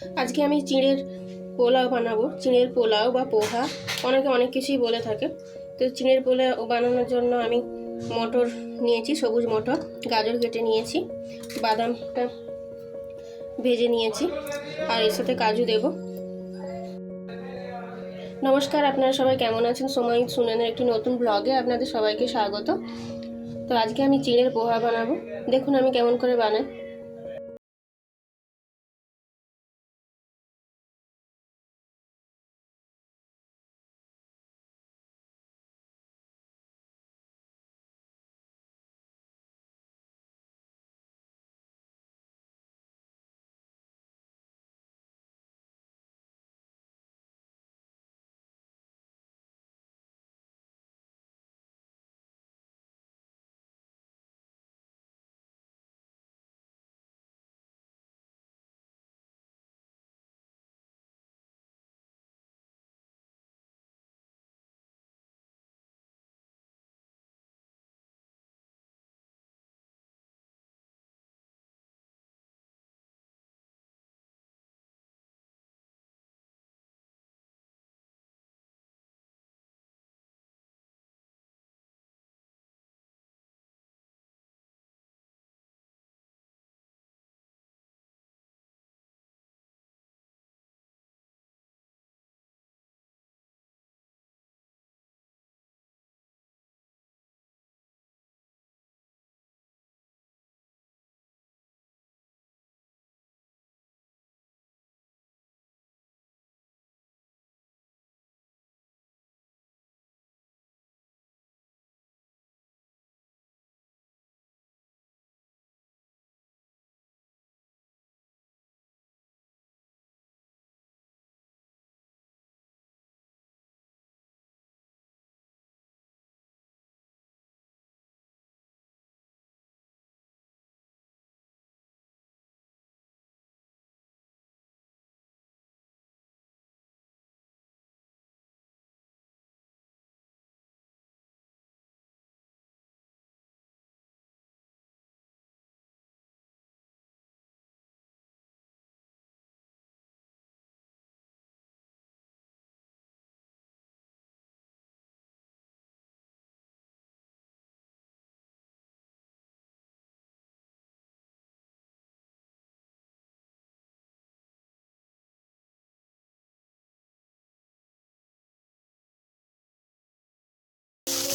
আজকে আমি চিঁড়ের পোলাও বানাবো। চিঁড়ের পোলাও বা পোহা অনেকে অনেক কিছুই বলে থাকে। তো চিঁড়ের পোলাও বানানোর জন্য আমি মটর নিয়েছি, সবুজ মটর, গাজর কেটে নিয়েছি, বাদামটা ভেজে নিয়েছি, আর এর সাথে কাজু দেব। নমস্কার, আপনারা সবাই কেমন আছেন? সময় সুনয়নের একটি নতুন ব্লগে আপনাদের সবাইকে স্বাগত। তো আজকে আমি চিঁড়ের পোহা বানাবো। দেখুন আমি কেমন করে বানাই।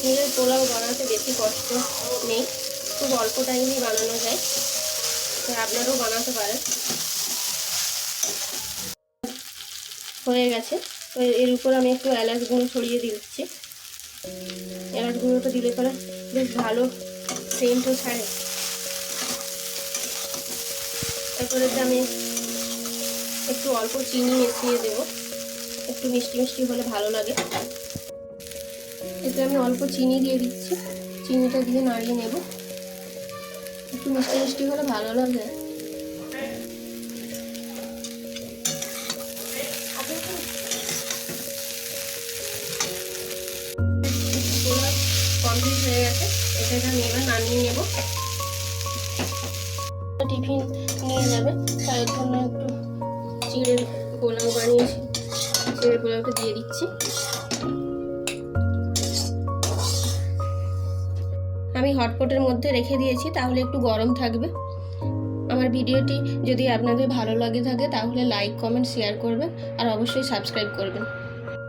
চিঁড়ের পোলাও বানাতে বেশি কষ্ট নেই, খুব অল্প টাইমেই বানানো যায়, তাই আপনারাও বানাতে পারেন। হয়ে গেছে। তো এর উপর আমি একটু এলাচ গুঁড়ো ছড়িয়ে দিচ্ছি। এলাচ গুঁড়োটা দিলে পরে বেশ ভালো সেন্টও ছাড়ে। তারপরে আমি একটু অল্প চিনি মিশিয়ে দেব, একটু মিষ্টি মিষ্টি হলে ভালো লাগে। এতে আমি অল্প চিনি দিয়ে দিচ্ছি, চিনিটা দিয়ে নাড়িয়ে নেব। একটু মিষ্টি মিষ্টি হলে ভালো লাগে। কমপ্লিট হয়ে গেছে, এটা আমি এবার নামিয়ে নেব। টিফিন নিয়ে যাবে, তার জন্য একটু চিঁড়ের পোলাও বানিয়েছি, চিঁড়ের পোলাওটা দিয়ে দিচ্ছি। আমি হটপটের মধ্যে রেখে দিয়েছি, তাহলে একটু গরম থাকবে। আমার ভিডিওটি যদি আপনাদের ভালো লাগে থাকে তাহলে লাইক, কমেন্ট, শেয়ার করবেন, আর অবশ্যই সাবস্ক্রাইব করবেন।